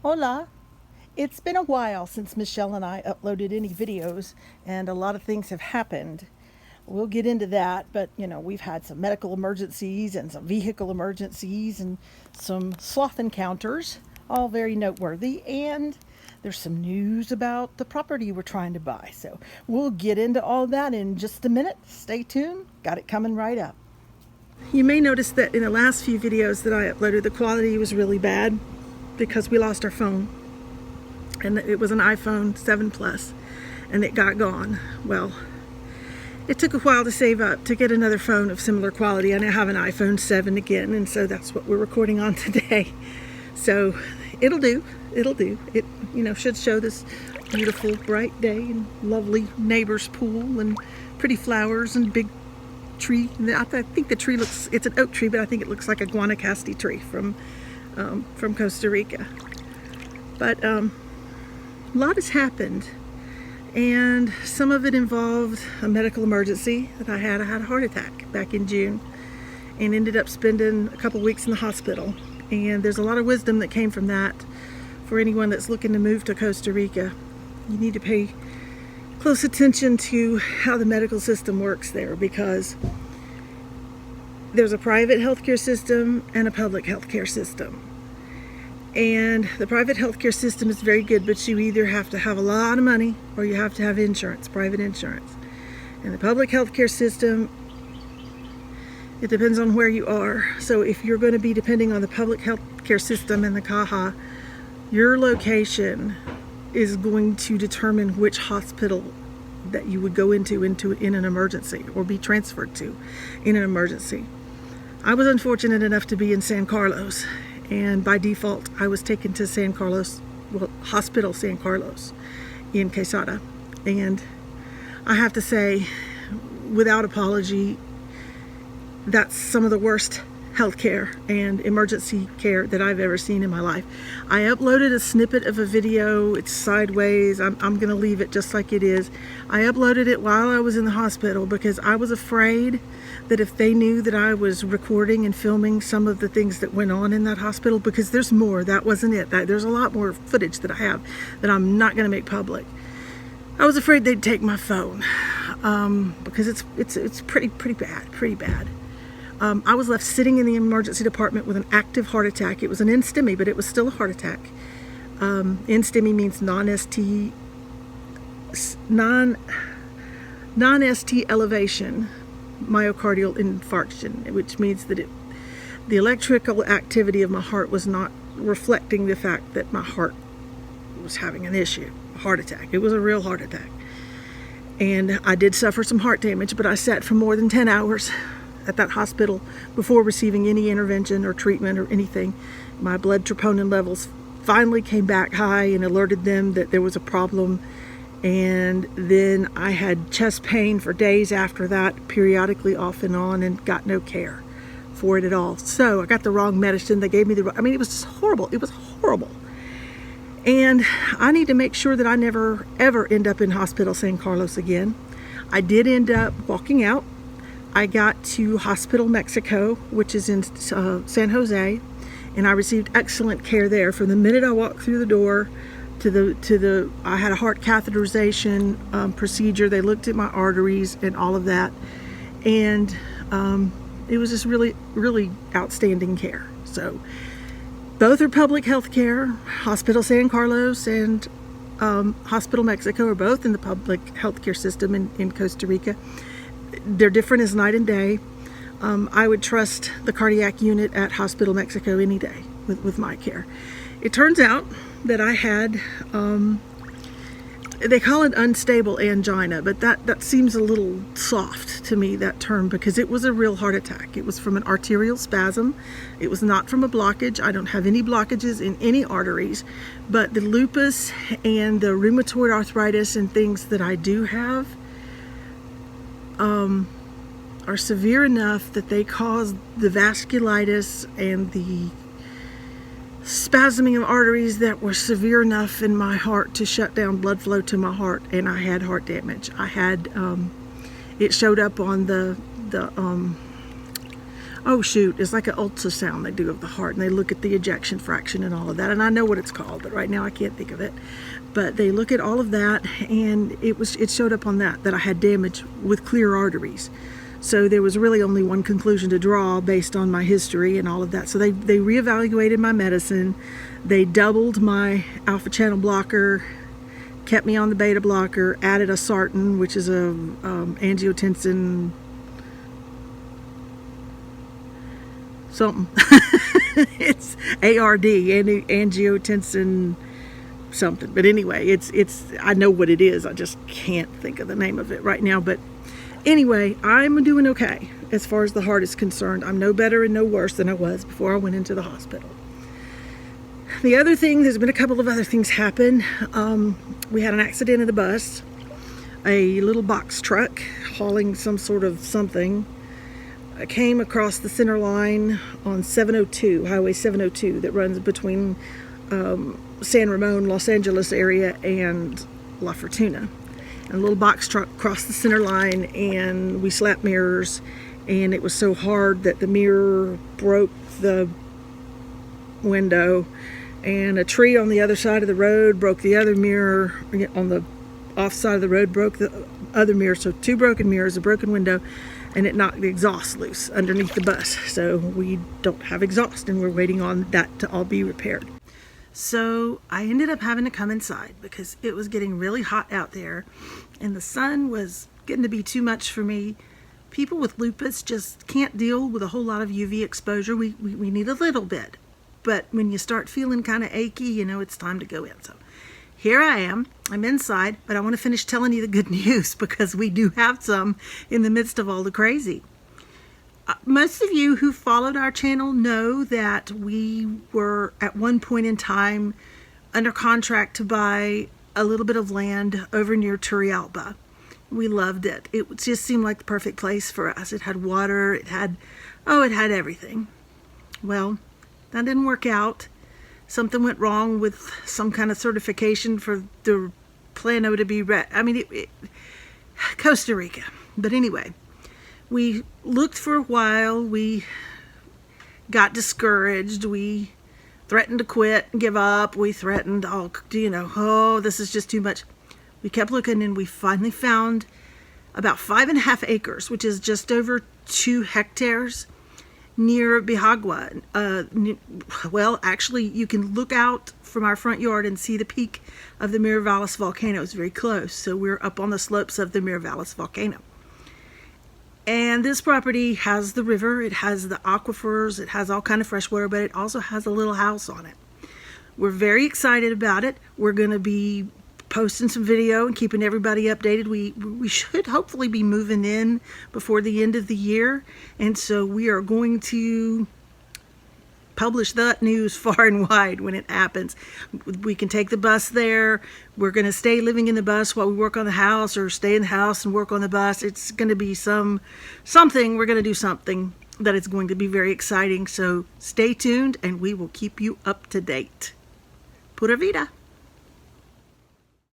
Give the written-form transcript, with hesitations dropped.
Hola! It's been a while since Michelle and I uploaded any videos, and a lot of things have happened. We'll get into that, but we've had some medical emergencies and some vehicle emergencies and some sloth encounters, all very noteworthy. And there's some news about the property we're trying to buy. So we'll get into all that in just a minute. Stay tuned, got it coming right up. You may notice that in the last few videos that I uploaded, the quality was really bad because we lost our phone. And it was an iPhone 7 Plus, and it got gone. Well, it took a while to save up to get another phone of similar quality. I now have an iPhone 7 again, and so that's what we're recording on today. So it'll do. It should show this beautiful bright day and lovely neighbor's pool and pretty flowers and big tree. I think the tree it's an oak tree, but I think it looks like a guanacaste tree from Costa Rica. But a lot has happened, and some of it involved a medical emergency that I had. I had a heart attack back in June and ended up spending a couple weeks in the hospital. And there's a lot of wisdom that came from that for anyone that's looking to move to Costa Rica. You need to pay close attention to how the medical system works there, because there's a private healthcare system and a public healthcare system. And the private healthcare system is very good, but you either have to have a lot of money or you have to have insurance, private insurance. And the public healthcare system, it depends on where you are. So if you're going to be depending on the public healthcare system and the CAHA, your location is going to determine which hospital that you would go into in an emergency or be transferred to in an emergency. I was unfortunate enough to be in San Carlos, and by default I was taken to Hospital San Carlos in Quesada. And I have to say, without apology, that's some of the worst healthcare and emergency care that I've ever seen in my life. I uploaded a snippet of a video. It's sideways. I'm going to leave it just like it is. I uploaded it while I was in the hospital because I was afraid that if they knew that I was recording and filming some of the things that went on in that hospital, because there's more, that wasn't it. There's a lot more footage that I have that I'm not going to make public. I was afraid they'd take my phone because it's pretty bad. I was left sitting in the emergency department with an active heart attack. It was an NSTEMI, but it was still a heart attack. NSTEMI means non-ST elevation myocardial infarction, which means that the electrical activity of my heart was not reflecting the fact that my heart was having an issue, a heart attack. It was a real heart attack. And I did suffer some heart damage, but I sat for more than 10 hours at that hospital before receiving any intervention or treatment or anything. My blood troponin levels finally came back high and alerted them that there was a problem. And then I had chest pain for days after that, periodically off and on, and got no care for it at all. So I got the wrong medicine. They gave me it was just horrible. It was horrible. And I need to make sure that I never ever end up in Hospital San Carlos again. I did end up walking out. I got to Hospital Mexico, which is in San Jose, and I received excellent care there. From the minute I walked through the door I had a heart catheterization procedure. They looked at my arteries and all of that, and it was just really outstanding care. So both are public health care. Hospital San Carlos and Hospital Mexico are both in the public healthcare system in Costa Rica. They're different as night and day. I would trust the cardiac unit at Hospital Mexico any day with my care. It turns out that I had, they call it unstable angina, but that seems a little soft to me, that term, because it was a real heart attack. It was from an arterial spasm. It was not from a blockage. I don't have any blockages in any arteries, but the lupus and the rheumatoid arthritis and things that I do have are severe enough that they cause the vasculitis and the spasming of arteries that were severe enough in my heart to shut down blood flow to my heart, and I had heart damage. I had it showed up on oh shoot, it's like an ultrasound they do of the heart, and they look at the ejection fraction and all of that. And I know what it's called, but right now I can't think of it. But they look at all of that, and it showed up on that I had damage with clear arteries. So there was really only one conclusion to draw based on my history and all of that. So they reevaluated my medicine. They doubled my alpha channel blocker, kept me on the beta blocker, added a sartan, which is a angiotensin something. It's ARD, angiotensin something. But anyway, it's I know what it is. I just can't think of the name of it right now. But anyway, I'm doing okay as far as the heart is concerned. I'm no better and no worse than I was before I went into the hospital. The other thing, there's been a couple of other things happen. We had an accident in the bus. A little box truck hauling some sort of something came across the center line on 702, Highway 702, that runs between San Ramon, Los Angeles area and La Fortuna. And a little box truck crossed the center line, and we slapped mirrors, and it was so hard that the mirror broke the window, and a tree on the other side of the road broke the other mirror. On the off side of the road broke the other mirror. So 2 broken mirrors, a broken window, and it knocked the exhaust loose underneath the bus. So we don't have exhaust, and we're waiting on that to all be repaired. So I ended up having to come inside because it was getting really hot out there, and the sun was getting to be too much for me. People with lupus just can't deal with a whole lot of UV exposure. We need a little bit. But when you start feeling kind of achy, you know it's time to go in. So here I am. I'm inside, but I want to finish telling you the good news because we do have some in the midst of all the crazy. Most of you who followed our channel know that we were at one point in time under contract to buy a little bit of land over near Turrialba. We loved it. It just seemed like the perfect place for us. It had water, it had everything. Well, that didn't work out. Something went wrong with some kind of certification for the plano to be Costa Rica. But anyway, we looked for a while. We got discouraged. We threatened to quit and give up. We threatened, oh, this is just too much. We kept looking, and we finally found about 5.5 acres, which is just over 2 hectares, near Bihagua. Well, actually, you can look out from our front yard and see the peak of the Miravalles volcano. It's very close. So we're up on the slopes of the Miravalles volcano. And this property has the river, it has the aquifers, it has all kind of fresh water, but it also has a little house on it. We're very excited about it. We're going to be posting some video and keeping everybody updated. We should hopefully be moving in before the end of the year, and so we are going to publish that news far and wide when it happens. We can take the bus there. We're going to stay living in the bus while we work on the house, or stay in the house and work on the bus. It's going to be something. We're going to do something that is going to be very exciting. So stay tuned, and we will keep you up to date. Pura vida.